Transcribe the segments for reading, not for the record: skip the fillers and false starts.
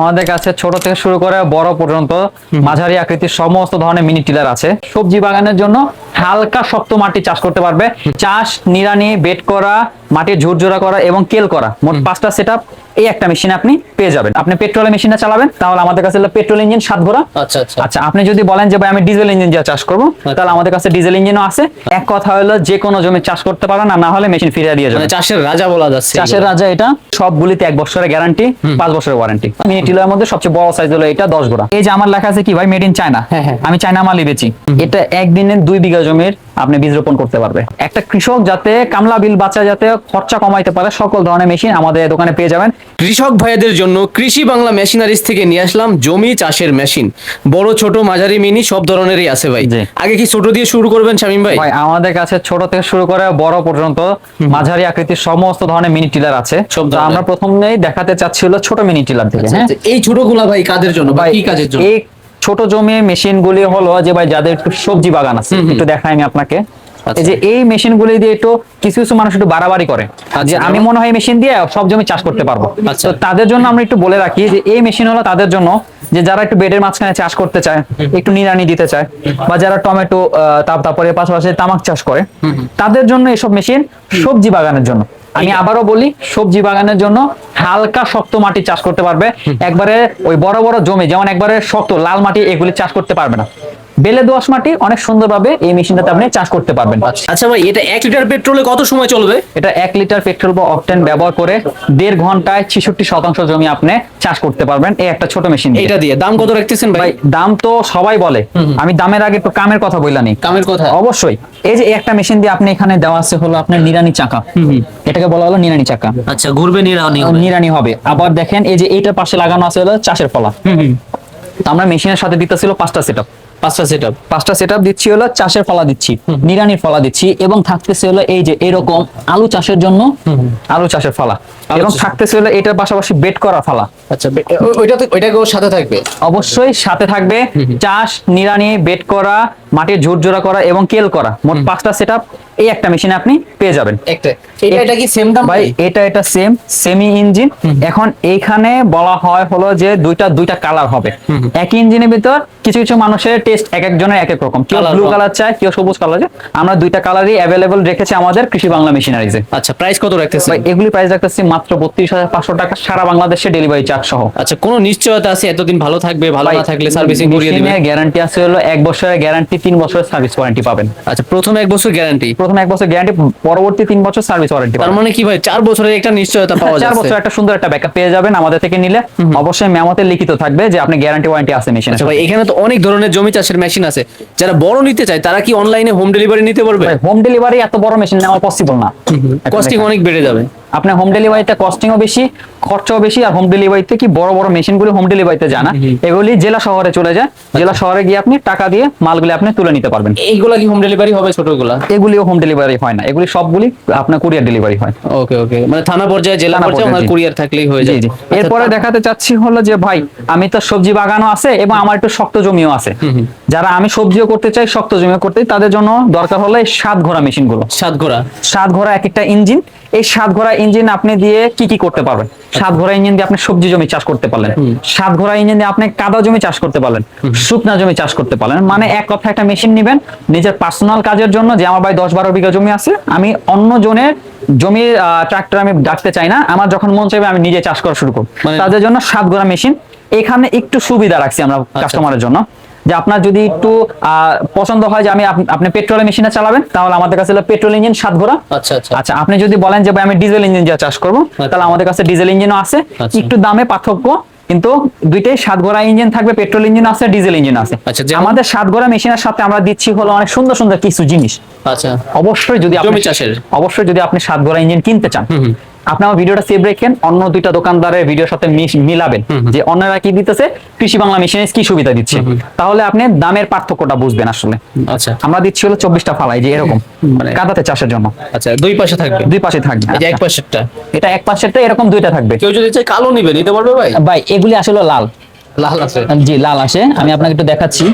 আমাদের কাছে ছোট থেকে শুরু করে বড় পর্যন্ত মাঝারি আকৃতির সমস্ত ধরনের মিনি টিলার আছে। সবজি বাগানের জন্য হালকা শক্ত মাটি চাষ করতে পারবে। চাষ, নিড়ানি, বেড করা, মাটির ঝুরঝুরা করা এবং কেল করা, মোট 5টা সেটআপ এই একটা মেশিন আপনি পেয়ে যাবেন। আপনি পেট্রোলের মেশিনটা চালাবেন, তাহলে আমাদের কাছে পেট্রোল ইঞ্জিন 7 ঘোড়া। আচ্ছা আচ্ছা আচ্ছা, আপনি যদি বলেন যে ভাই আমি ডিজেল ইঞ্জিন দিয়ে চাষ করবো, তাহলে আমাদের কাছে ডিজেল ইঞ্জিনও আছে। এক কথা হলো যে কোনো জমি চাষ করতে পারেন, আর না হলে মেশিন ফিরিয়ে দিয়ে যাবেন। মানে চাষের রাজা বলা যাচ্ছে। চাষের রাজা এটা। সবগুলিতে 1 বছরের গ্যারান্টি, 5 বছরের ওয়ারেন্টি। মিনি টিলার মধ্যে সবচেয়ে বড় সাইজ হলো এটা 10 ঘোড়া। এই যে আমার লেখা আছে কি ভাই, মেড ইন চায়না। আমি চায়না মালই বেচি। এটা একদিনে 2 বিঘা জমির আপনি বীজ রোপণ করতে পারবে। একটা কৃষক যাতে কামলা বিল বাঁচা, যাতে খরচা কমাইতে পারে, সকল ধরনের মেশিন আমাদের দোকানে পেয়ে যাবেন। কৃষক ভাইদের জন্য কৃষি বাংলা মেশিনারিজ থেকে নিয়ে আসলাম জমি চাষের মেশিন। বড় ছোট মাঝারি মিনি সব ধরনেরই আছে ভাই। জি। আগে কি ছোট দিয়ে শুরু করবেন শামীম ভাই? ভাই আমাদের কাছে ছোট থেকে শুরু করে বড় পর্যন্ত মাঝারি আকৃতির সমস্ত ধরনের মিনি টিলার আছে। সব তো ধরনের। আমরা প্রথমেই দেখাতে চাচ্ছিল ছোট মিনি টিলার থেকে। আচ্ছা, হ্যাঁ, আচ্ছা, এই ছোটগুলা ভাই কাদের জন্য বা ভাই কি কাজের জন্য? এই ছোট জমি মেশিন গুলি হলো যে ভাই যাদের একটু সবজি বাগান আছে, একটু দেখাই আমি আপনাকে। আচ্ছা। এই যে এই মেশিন গুলি দিয়ে একটু কিছু কিছু মানুষ একটু বাড়াবাড়ি করে যে আমি মনে হয় মেশিন দিয়ে সব জমি চাষ করতে পারবো। আচ্ছা। তো তাদের জন্য আমরা একটু বলে রাখি যে এই মেশিন হলো তাদের জন্য যে যারা একটু বেডের মাঝখানে চাষ করতে চায়, একটু নিড়ানি দিতে চায়, বা যারা টমেটো তারপরে পাশাপাশি তামাক চাষ করে, তাদের জন্য এসব মেশিন। সবজি বাগানের জন্য আমি আবারও বলি, সবজি বাগানের জন্য হালকা শক্ত মাটি চাষ করতে পারবে। একবারে ওই বড় বড় জমি যেমন একবারে শক্ত লাল মাটি এগুলি চাষ করতে পারবে না। বেলে দোআঁশ মাটি অনেক সুন্দরভাবে এই মেশিনটাতে আপনি চাষ করতে পারবেন। আচ্ছা ভাই, এটা 1 লিটার পেট্রোলে কত সময় চলবে? এটা 1 লিটার পেট্রোল বা অকটেন ব্যবহার করে 1.5 ঘন্টায় 66% জমি আপনি চাষ করতে পারবেন এই একটা ছোট মেশিন দিয়ে। এটা দিয়ে দাম কত রাখতেছেন ভাই? ভাই দাম তো সবাই বলে, আমি দামের আগে একটু কামের কথা বললাম। কামের কথা? অবশ্যই। এই যে একটা মেশিন দিয়ে আপনি এখানে দেওয়া আছে হলো আপনার নিড়ানি চাকা। এটাকে বলা হলো নিড়ানি চাকা। আচ্ছা, ঘুরবে নিরানি নিড়ানি হবে। আবার দেখেন এই যে এইটার পাশে লাগানো আছে হলো চাষের ফলা। তো আমরা মেশিনের সাথে দিতেছিল 5টা সেটআপ। 5টা সেটআপ দিচ্ছি হলো চাষের ফলা দিচ্ছি, নিড়ানির ফলা দিচ্ছি, এবং থাকতেছে হলো এই যে এরকম আলু চাষের জন্য আলু চাষের ফলা, এবং থাকতেছে হলো এটার পাশাপাশি বেড করা ফলা। আচ্ছা, ওইটাকে ওর সাথে থাকবে? অবশ্যই সাথে থাকবে। চাষ, নিড়ানি, বেড করা, মাটির ঝুরঝুরা করা এবং কেল করা, মোট 5টা সেটআপ এই একটা মেশিনে আপনি পেয়ে যাবেন। এটা কি সেম দাম ভাই? এটা সেমি ইঞ্জিন। এখন এইখানে বলা হয় হলো যে দুইটা কালার হবে একই ইঞ্জিনের ভিতর। কিছু কিছু মানুষের টেস্ট এক একজনের এক এক রকম, কেউ ব্লু কালার চায়, কেউ সবুজ কালার চায়। আমরা দুইটা কালারই অ্যাভেলেবল রেখেছি আমাদের কৃষি বাংলা মেশিনারিজে। আচ্ছা, প্রাইস কত রাখতেছেন? ভাই এগুলি প্রাইস রাখতেছি মাত্র 32,500 টাকা, সারা বাংলাদেশে ডেলিভারি চার্জ সহ। আচ্ছা, কোনো নিশ্চয়তা আছে এতদিন ভালো থাকবে? ভালো না থাকলে সার্ভিসিং করিয়ে দিবেন? গ্যারান্টি আছে হলো 1 বছরের গ্যারান্টি, 3 বছরের সার্ভিস ওয়ারেন্টি পাবেন। আচ্ছা, প্রথম 1 বছর গ্যারান্টি? প্রথম 1 বছর গ্যারান্টি, পরবর্তী 3 বছর সার্ভিস ওয়ারেন্টি। তার মানে কি ভাই 4 বছরের একটা নিশ্চয়তা পাওয়া যাচ্ছে? 4 বছর একটা সুন্দর একটা ব্যাকআপ পেয়ে যাবেন আমাদের থেকে নিলে। অবশ্যই মেমোতে লিখিত থাকবে যে আপনি গ্যারান্টি ওয়ারেন্টি আছে মেশিন। আচ্ছা ভাই, এখানে তো অনেক ধরনের জমি চাষের মেশিন আছে। যারা বড় নিতে চায় তারা কি অনলাইনে হোম ডেলিভারি নিতে পারবে? হোম ডেলিভারি এত বড় মেশিন নেওয়া পসিবল না, কস্টিং অনেক বেড়ে যাবে। আপনার হোম ডেলিভারিতে কস্টিংও বেশি, খরচাও বেশি। আর হোম ডেলিভারিতে কি বড় বড় মেশিনগুলো হোম ডেলিভারিতে যায় না, এগুলি জেলা শহরে চলে যায়। জেলা শহরে গিয়ে আপনি টাকা দিয়ে মালগুলি আপনি তুলে নিতে পারবেন। এইগুলা কি হোম ডেলিভারি হবে? ছোটগুলা? এগুলিও হোম ডেলিভারি হয় না, এগুলি সবগুলি আপনার কুরিয়ার ডেলিভারি হয়। ওকে ওকে, মানে থানা পর্যায়ে, জেলা পর্যায়ে আমার কুরিয়ার থাকলেই হয়ে যায়। জি। এরপরে দেখাতে চাচ্ছি হলো যে ভাই আমি তো সবজি বাগানও আছে এবং আমার একটু শক্ত জমিও আছে। যারা আমি সবজিও করতে চাই, শক্ত জমিও করতে চাই, তাদের জন্য দরকার হলো এই 7 ঘোড়া মেশিন গুলো। 7 ঘোড়া এক একটা ইঞ্জিন। এই 7 ঘোড়া ইঞ্জিন আপনি দিয়ে কি করতে পারবেন? 7 ঘোড়া ইঞ্জিন দিয়ে আপনি সবজি জমি চাষ করতে পারলেন, 7 ঘোড়া ইঞ্জিন দিয়ে আপনি কাদা জমি চাষ করতে পারলেন, শুকনা জমি চাষ করতে পারলেন। মানে এক কথা একটা মেশিন নিবেন নিজের পার্সোনাল কাজের জন্য, যে আমার ভাই 10-12 বিঘা জমি আছে, আমি অন্য জনের জমির ট্রাক্টর আমি ডাকতে চাই না, আমার যখন মন চাইবে আমি নিজে চাষ করা শুরু করব। তাদের জন্য 7 ঘোড়া মেশিন। এখানে একটু সুবিধা রাখছি আমরা কাস্টমারের জন্য, যে আপনার যদি একটু পছন্দ হয় যে আপনি পেট্রোলের মেশিনে চালাবেন, তাহলে আমাদের কাছে পেট্রোল ইঞ্জিন 7 ঘোড়া। আচ্ছা, আপনি যদি বলেন যে ভাই আমি ডিজেল ইঞ্জিন দিয়ে চাষ করবো, তাহলে আমাদের কাছে ডিজেল ইঞ্জিনও আছে। একটু দামে পার্থক্য, কিন্তু দুইটাই 7 ঘোড়া ইঞ্জিন থাকবে, পেট্রোল ইঞ্জিন আছে, ডিজেল ইঞ্জিন আছে। আমাদের 7 ঘোড়া মেশিনের সাথে আমরা দিচ্ছি হলো অনেক সুন্দর সুন্দর কিছু জিনিস। আচ্ছা, অবশ্যই যদি আপনি 7 ঘোড়া ইঞ্জিন কিনতে চান, আপনি আমার ভিডিওটা সেভ রেখেন, অন্য 2টা দোকানদারের ভিডিওর সাথে মিলাবেন যে অন্যরা কি দিতেছে, কৃষি বাংলা মেশিনে কি সুবিধা দিচ্ছে, তাহলে আপনি দামের পার্থক্যটা বুঝবেন আসলে। আচ্ছা, আমরা দিচ্ছি হলো 24টা ফালাই, যে এরকম কাদাতে চাষের জন্য। আচ্ছা, দুই পাশে থাকবে? দুই পাশে থাকবে। এই যে এক পাশেরটা, এটা এক পাশেরটা এরকম 2টা থাকবে। কেউ যদি চায় কালো নিতে পারবে ভাই? ভাই এগুলি আসলে লাল আছে? জি, লাল আসে। আমি আপনাকে একটু দেখাচ্ছি।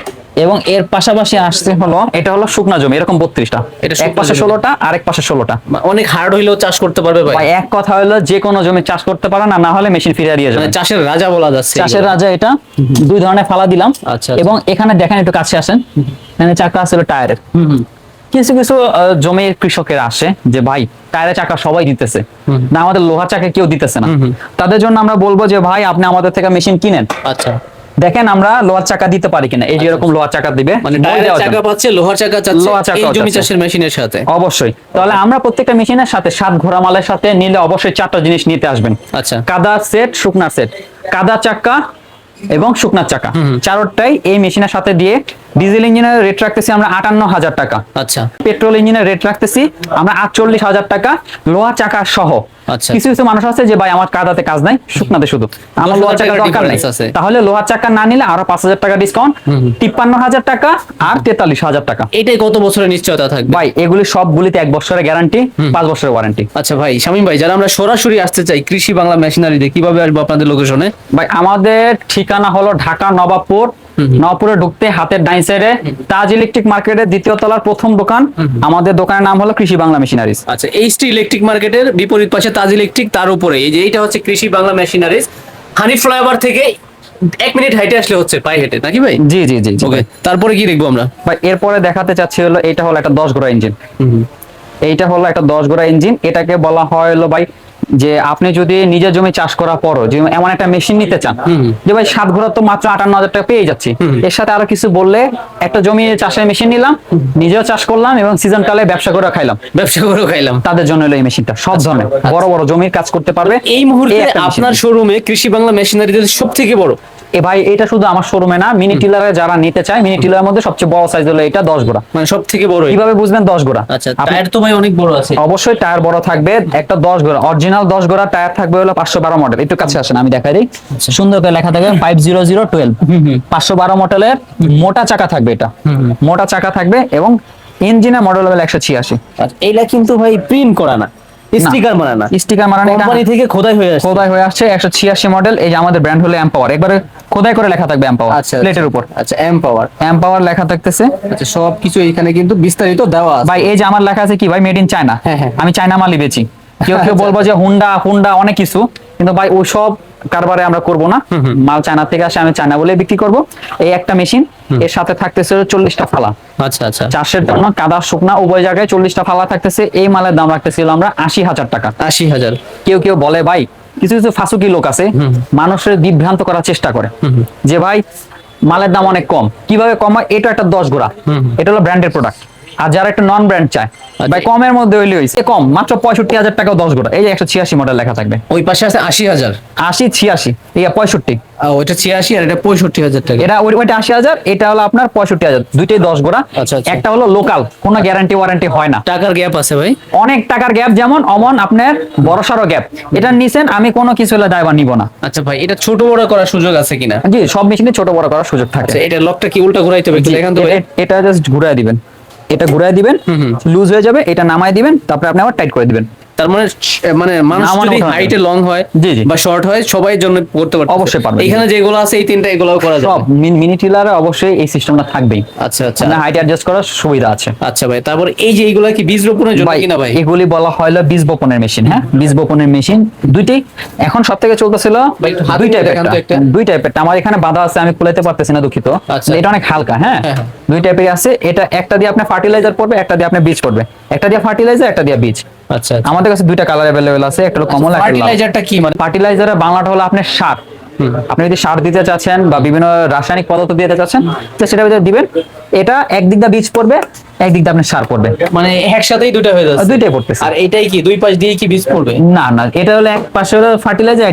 এবং এর পাশাপাশি আসছে হলো এটা হলো শুকনা জমি এরকম 32টা, এটা এক পাশে 16টা আর এক পাশে 16টা। অনেক হার্ড হইলেও চাষ করতে পারবে ভাই। ভাই এক কথা হলো যে কোনো জমি চাষ করতে পারে, না হলে মেশিন ফিরিয়ে দিয়ে যাবে। মানে চাষের রাজা বলা যাচ্ছে। চাষের রাজা এটা। দুই ধরনের ফালা দিলাম। আচ্ছা। এবং এখানে দেখেন একটু কাছে আসেন, এখানে চাকা আছে হলো টায়ারের। কিছু কিছু জমির কৃষকের আসে যে ভাই টায়ারের চাকা সবাই দিতেছে, না আমাদের লোহার চাকা কেউ দিতেছে না। তাদের জন্য আমরা বলবো যে ভাই আপনি আমাদের থেকে মেশিন কিনেন। আচ্ছা, দেখেন আমরা লোহার চাকা দিতে পারি কিনা। এই যে এরকম লোহার চাকা দিবে, মানে টায়ারের চাকা পাচ্ছে, লোহার চাকা চাচ্ছে লোহার চাকাও এই জমি চাচ্ছে। চাষের মেশিনের সাথে। অবশ্যই। তাহলে আমরা প্রত্যেকটা মেশিনের সাথে 7 ঘোড়া মালের সাথে নিলে অবশ্যই 4টা জিনিস নিতে আসবেন। আচ্ছা, কাদা সেট, শুকনা সেট, কাদা চাকা এবং শুকনা চাকা, চারটাই এই মেশিনের সাথে দিয়ে। ডিজেল ইঞ্জিনের রেট রাখতেছি আমরা 58,000 টাকা। আচ্ছা, পেট্রোল ইঞ্জিনের রেট রাখতেছি আমরা 48,000 টাকা লোহা চাকা সহ। আচ্ছা। কিছু কিছু মানুষ আছে যে ভাই আমার কাদাতে কাজ নাই, শুকনাতে শুধু, আমার লোহা চাকার দরকার নেই, তাহলে লোহা চাকা না নিলে আরো 5,000 টাকা ডিসকাউন্ট, 53,000 টাকা আর 43,000 টাকা। এটাই কত বছরের নিশ্চয়তা থাকবে ভাই এগুলি সবগুলিতে 1 বছরের গ্যারান্টি, 5 বছরের ওয়ারেন্টি। আচ্ছা ভাই শামীম ভাই, যারা আমরা সরাসরি আসতে চাই কৃষি বাংলা মেশিনারিতে, কিভাবে আসবো আপনাদের লোকেশনে? ভাই আমাদের ঠিকানা হলো ঢাকা নবাবপুর। নবাবপুরে ঢুকতে হাতের ডাইন সাইডে তাজ ইলেকট্রিক মার্কেটের 2য় তলার প্রথম দোকান। আমাদের দোকানের নাম হলো কৃষি বাংলা মেশিনারিজ। আচ্ছা, এইচটি ইলেকট্রিক মার্কেটের বিপরীত পাশে তাজ ইলেকট্রিক, তার উপরে এই যে এইটা হচ্ছে কৃষি বাংলা মেশিনারিজ। হানি ফ্লাইওভার থেকে 1 মিনিট হাইটে আসলে হচ্ছে, পায়ে হেঁটে, নাকি ভাই? জি জি জি। ওকে, তারপরে কি দেখবো আমরা? ভাই এরপরে দেখাতে চাচ্ছি হলো এটা হলো একটা 10 ঘোড়া ইঞ্জিন। এইটা হলো একটা 10 ঘোড়া ইঞ্জিন। এটাকে বলা হয় হলো ভাই যে আপনি যদি নিজের জমি চাষ করার পরও যে এমন একটা মেশিন নিতে চান যে ভাই 7 ঘোড়া তো মাত্র 58,000 টাকা পেয়ে যাচ্ছি, এর সাথে আরো কিছু বললে একটা জমি চাষের মেশিন নিলাম, নিজেও চাষ করলাম এবং সিজন কালে ব্যবসা করে খাইলাম, তাদের জন্য হলো এই মেশিনটা। সব ধরনের বড় বড় জমির কাজ করতে পারবে। এই মুহূর্তে একটা মেশিন। আপনার শোরুমে কৃষি বাংলা মেশিনারিজ সব থেকে বড় ভাই এটা শুধু আমার শোরুমে না, মিনি টিলারে যারা নিতে চায়, মিনি টিলারের মধ্যে সবচেয়ে বড় সাইজ হলো এটা 10 ঘোড়া, মানে সব থেকে বড়। কিভাবে বুঝবেন 10 ঘোড়া? আচ্ছা, টায়ার তো ভাই অনেক বড় আছে। অবশ্যই টায়ার বড় থাকবে। একটা 10 ঘোড়া অরিজিনাল 10 ঘোড়া টায়ার থাকবে হলো 512 মডেল। একটু কাছে আসেন আমি দেখাই দিই, সুন্দর করে লেখা থাকবে 50012 512 মডেলের মোটা চাকা থাকবে। এটা মোটা চাকা থাকবে এবং ইঞ্জিনের মডেল হবে 186। এইটা কিন্তু ভাই প্রিন্ট করা না, স্টিকার মারা না, স্টিকার মারা না, কোম্পানি থেকে খোদাই হয়ে আসছে 186 মডেল। এই যে আমাদের ব্র্যান্ড হলো এমপাওয়ার, একবারে খোদাই করে লেখা থাকবে এমপাওয়ার প্লেটের উপর। আচ্ছা, এমপাওয়ার লেখা থাকতেছে। আচ্ছা, সবকিছু এখানে কিন্তু বিস্তারিত দেওয়া আছে। ভাই এই যে আমার লেখা আছে কি ভাই, মেড ইন চায়না। আমি চায়না মালই বেচি। কেউ বলবো যে হুন্ডা অনেক কিছু, কিন্তু ভাই ওই সব কারবারে আমরা করব না। মাল চায়না থেকে আসে, আমি চায়না বলে বিক্রি করব। এই একটা মেশিন, এর সাথে থাকতেছে 40টা ফালা। আচ্ছা আচ্ছা, চাষের জন্য কাদা শুকনা উভয় জায়গায় 40টা ফালা থাকতেছে। এই মালের দাম রাখতেছিল আমরা 80,000 টাকা। 80,000। কেউ বলে ভাই, কিছু কিছু ফাসুকি লোক আছে মানুষের বিভ্রান্ত করার চেষ্টা করে যে ভাই মালের দাম অনেক কম, কিভাবে কম হয়? এটা একটা 10 ঘোড়া, এটা হলো ব্র্যান্ডের প্রোডাক্ট। আর যারা একটা নন ব্র্যান্ড চায় ভাই কমের মধ্যে হইলে হইছে, কম মাত্র 65,000 টাকা 10 ঘোড়া। এই যে 186 মডেল লেখা থাকবে। ওই পাশে আছে 80,000, 80 86, এই 65। ওইটা 86 আর এটা 65,000 টাকা। এটা ওইটা 80,000, এটা হলো আপনার 65,000। দুইটাই 10 ঘোড়া। আচ্ছা। একটা হলো লোকাল, কোনো গ্যারান্টি ওয়ারেন্টি হয় না। টাকার গ্যাপ আছে ভাই, অনেক টাকার গ্যাপ, যেমন অমন আপনার বড়সড় গ্যাপ। এটা নিছেন, আমি কোনো কিছু হলে দায়ভার নিব না। আচ্ছা ভাই, এটা ছোট বড় করার সুযোগ আছে কিনা? জি, সব মেশিনে ছোট বড় করার সুযোগ থাকে। আচ্ছা, এটা লকটা কি উল্টা ঘুরাইতে হবে? দেখান তো ভাই। এটা জাস্ট ঘুরায় দিবেন, এটা ঘুরায় দিবেন, লুজ হয়ে যাবে, এটা নামায় দিবেন, তারপরে আপনি আবার টাইট করে দিবেন। তার মানে মানুষ যদি হাইটে লং হয় বা শর্ট হয় সবাই জন্য করতে পারবে, অবশ্যই পারবে। এখানে যেগুলো আছে এই তিনটা এগুলোও করা যাবে। সব মিনি টিলারে অবশ্যই এই সিস্টেমটা থাকবেই। আচ্ছা আচ্ছা, আপনার হাইট অ্যাডজাস্ট করার সুবিধা আছে। আচ্ছা ভাই, তারপর এই যে এইগুলা কি বীজ রোপণের জন্য কিনা ভাই? এগুলি বলা হয় বীজ বপনের মেশিন। হ্যাঁ, বীজ বপনের মেশিন দুইটাই এখন সবথেকে চলতেছিল। দুই টাইপের আমার এখানে বাধা আছে, আমি খুলাইতে পারতেছি না, দুঃখিত। এটা অনেক হালকা। হ্যাঁ, দুই টাইপের আছে। এটা একটা দিয়ে আপনি ফার্টিলাইজার পড়বে, একটা দিয়ে আপনি বীজ পড়বে। একটা দিয়ে ফার্টিলাইজার, একটা দিয়ে বীজ। আচ্ছা, আমাদের কাছে দুইটা কালার अवेलेबल আছে, একটা হলো কমলা, একটা লাল। ফার্টিলাইজারটা কি মানে? ফার্টিলাইজারের বাংলাটা হলো আপনার সার। আপনি যদি সার দিতে চাচ্ছেন বা বিভিন্ন রাসায়নিক পদার্থ দিতে চাচ্ছেন তো সেটা ভিতরে দিবেন। এটা একদিক দিয়ে বীজ পড়বে, একদিক দিয়ে আপনার সার পড়বে, মানে একসাথেই দুটো হয়ে যাচ্ছে। দুইটাই পড়তেছে। আর এটাই কি দুই পাশ দিয়ে কি বীজ পড়বে? না, এটা হলো এক পাশে হলো ফার্টিলাইজার,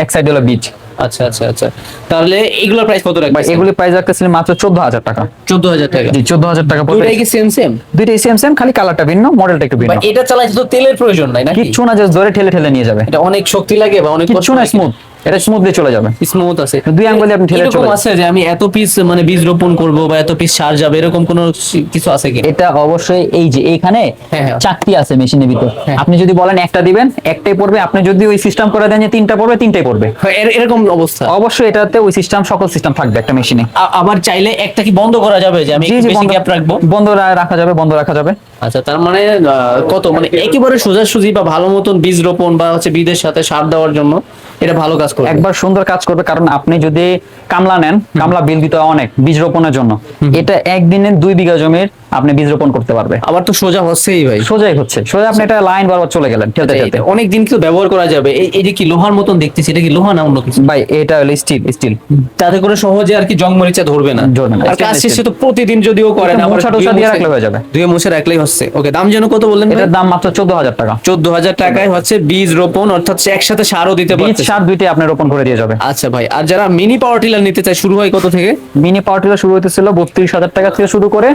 এক সাইডে হলো বীজ। আচ্ছা আচ্ছা আচ্ছা, তাহলে এগুলোর প্রাইস কত রাখবেন? এগুলি প্রাইস রাখতেছিলেন মাত্র 14,000 টাকা। 14,000 টাকা? জি, 14,000 টাকা পড়বে। দুইটাই কি সেম? দুইটাই সেম, খালি কালারটা ভিন্ন, মডেলটা একটু ভিন্ন। এটা চালাইতে তো তেলের প্রয়োজন নাই নাকি? কিচ্ছু না, জাস্ট ধরে ঠেলে নিয়ে যাবে। এটা অনেক শক্তি লাগে বা অনেক কিচ্ছু না, স্মুথ এটা স্মুথলি চলে যাবে, স্মুথ আছে। দুই আঙ্গুলে আপনি ঠেলে এরকম চলে আছে যে আমি এত পিস মানে বীজ রোপণ করব বা এত পিস সার যাবে, এরকম কোনো কিছু আছে কি? এটা অবশ্যই এই যে এইখানে হ্যাঁ। চারটি আছে মেশিনের ভিতর, হ্যাঁ। আপনি যদি বলেন একটা দিবেন একটাই পড়বে, আপনি যদি ওই সিস্টেম করে দেন যে তিনটা পড়বে তিনটাই পড়বে, এরকম অবস্থা? অবশ্যই এটাতে ওই সিস্টেম সকল সিস্টেম থাকবে একটা মেশিনে। আবার চাইলে একটা কি বন্ধ করা যাবে যে আমি একটু বেশি গ্যাপ রাখবো? বন্ধ রাখা যাবে, বন্ধ রাখা যাবে। আচ্ছা, তার মানে কত মানে একেবারে সোজাসুজি বা ভালো মতন বীজ রোপণ বা হচ্ছে বীজের সাথে সার দেওয়ার জন্য এটা ভালো কাজ করবে, একবার সুন্দর কাজ করবে। কারণ আপনি যদি কামলা নেন, কামলা বিল দিতে হয় অনেক বীজ রোপণের জন্য, এটা একদিনে 2 বিঘা জমির আপনি বীজ রোপণ করতে পারবে। আবার তো সোজা হচ্ছেই ভাই, সোজাই হচ্ছে, সোজা আপনি এটা লাইন বরাবর চলে গেলেন ঠেলতে ঠেলতে। অনেক দিন কিন্তু ব্যবহার করা যাবে। এই যে কি লোহার মতন দেখতেছি, এটা কি লোহা না অন্য কিছু? ভাই এটা হলো স্টিল, স্টিল, তাতে করে সহজে আর কি জং মরিচা ধরবে না। ধরবে না। আর কাজ শেষে তো প্রতিদিন যদিও করেন, আবার মোছা টোছা দিয়ে রাখলে হয়ে যাবে, ধুয়ে মুছে রাখলেই হচ্ছে। ওকে, দাম যেন কত বললেন ভাই? এটার দাম মাত্র 14,000 টাকা। 14,000 টাকায় হচ্ছে বীজ রোপণ, অর্থাৎ একসাথে সারও দিতে বীজ পারছে। সার দুইটাই আপনি রোপণ করে দিয়ে যাবে। আচ্ছা ভাই, আর যারা মিনি পাওয়ার টিলার নিতে চায় শুরু হয় কত থেকে? মিনি পাওয়ার টিলার শুরু হইতেছিল 32,000 টাকা থেকে শুরু করে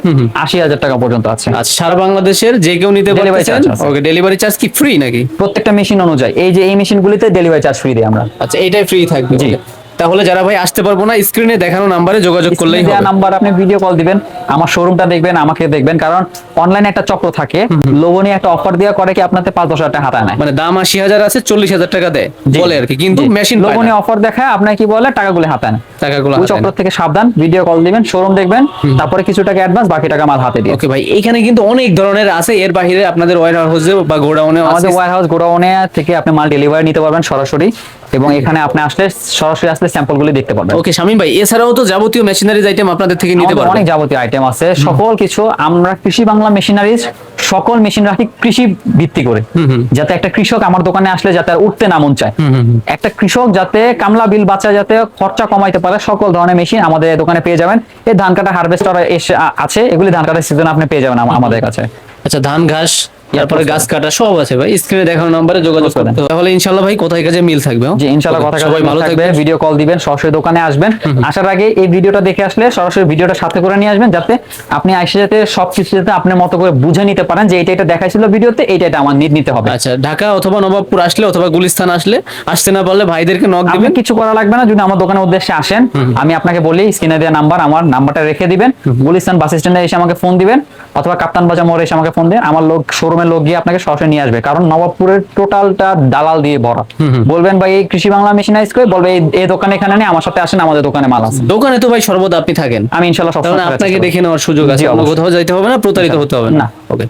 80,000 টাকা পর্যন্ত আছে। আচ্ছা, সারা বাংলাদেশের যে কেউ নিতে Delivery পারছেন? charge আছে। ওকে, ডেলিভারি চার্জ কি ফ্রি নাকি? প্রত্যেকটা মেশিন অনুযায়ী এই যে এই মেশিনগুলিতে ডেলিভারি চার্জ ফ্রি দিই আমরা। আচ্ছা, এটাই ফ্রি থাকবে? জি। Okay. তাহলে যারা ভাই আসতে পারবো না, স্ক্রিনে দেখানো নাম্বারে যোগাযোগ করলেই দেয়া হবে। নাম্বার আপনি ভিডিও কল দিবেন, আমার শোরুমটা দেখবেন, আমাকে দেখবেন। কারণ অনলাইনে একটা চক্র থাকে, লোভনীয় একটা অফার দেওয়া করে কি আপনাদের 5-10,000 টাকা হাতায় নেয়। মানে দাম 80,000 আছে, 40,000 টাকা দেয় জি। বলে আর কি, কিন্তু জি। মেশিন লোভনীয় অফার দেখায় আপনার কি বলে টাকাগুলো হাতায় না। টাকাগুলো ওই চক্র থেকে সাবধান, ভিডিও কল দিবেন, শোরুম দেখবেন, তারপরে কিছু টাকা অ্যাডভান্স, বাকি টাকা মাল হাতে দিয়ে। ওকে ভাই, এখানে কিন্তু অনেক ধরনের আছে, এর বাইরে আপনাদের ওয়্যার হাউসে বা গোডাউনে আমাদের ওয়্যার হাউস গোডাউনে থেকে আপনি মাল ডেলিভারি নিতে পারবেন সরাসরি, এবং এখানে আপনি আসলে সরাসরি আসলে স্যাম্পলগুলি দেখতে পারবেন। ওকে শামীম ভাই, এছাড়াও তো যাবতীয় মেশিনারিজ আইটেম আপনাদের থেকে নিতে আমাদের পারবেন। অনেক যাবতীয় আইটেম আছে, সকল কিছু আমরা কৃষি বাংলা মেশিনারিজ সকল মেশিন রাখি কৃষি ভিত্তি করে, যাতে একটা কৃষক আমার দোকানে আসলে যাতে আর উঠতে না মন চায়, একটা কৃষক যাতে কামলা বিল বাঁচা যাতে খরচা কমাইতে পারে, সকল ধরনের মেশিন আমাদের এই দোকানে পেয়ে যাবেন। এই ধান কাটা হারভেস্টার এসে আছে, এগুলি ধান কাটার সিজনে আপনি পেয়ে যাবেন আমাদের কাছে। আচ্ছা, ধান ঘাস তারপরে গাছ কাটা সব আছে ভাই, স্ক্রিনে দেখানো নম্বরে যোগাযোগ করতে হবে। তাহলে ইনশাআল্লাহ ভাই কোথায় কাজে মিল থাকবে? জি ইনশাআল্লাহ কথা সবাই ভালো থাকবে। ভিডিও কল দিবেন, সরাসরি দোকানে আসবেন। আসার আগে এই ভিডিওটা দেখে আসলে সরাসরি ভিডিওটা সাথে করে নিয়ে আসবেন, যাতে আপনি আইসে যাতে সবকিছু যাতে আপনার মতো করে বুঝে নিতে পারেন যে এটা দেখাইছিল ভিডিওতে, এইটা আমার নিতে হবে। আচ্ছা, ঢাকা অথবা নবাবপুর আসলে অথবা গুলিস্তান আসলে, আসতে না পারলে ভাইদেরকে নক আপনি দিবেন। কিছু করা লাগবে না, যদি আমার দোকানের উদ্দেশ্যে আসেন আমি আপনাকে বলি স্ক্রিনে দেওয়া নাম্বার, আমার নাম্বারটা রেখে দিবেন, গুলিস্তান বাস স্ট্যান্ডে এসে আমাকে ফোন দিবেন, অথবা কাপ্তান বাজার মোড়ে এসে আমাকে ফোন দিন, আমার লোক শোরুমের লোক গিয়ে আপনাকে সরাসরি নিয়ে আসবে। কারণ নবাবপুরের টোটালটা দালাল দিয়ে ভরা, বলবেন ভাই এই কৃষি বাংলা মেশিনাইজ করে, বলবে এই দোকানে এখানে নেই, আমার সাথে আসেন, আমাদের দোকানে মাল আছে। দোকানে তো ভাই সর্বদা আপনি থাকেন, আমি ইনশাআল্লাহ তাহলে সবসময় আপনাকে দেখে নেওয়ার সুযোগ আছে, জি, অবশ্যই। কোথাও যাইতে হবে না, প্রতারিত হতে হবে না। না। ওকে।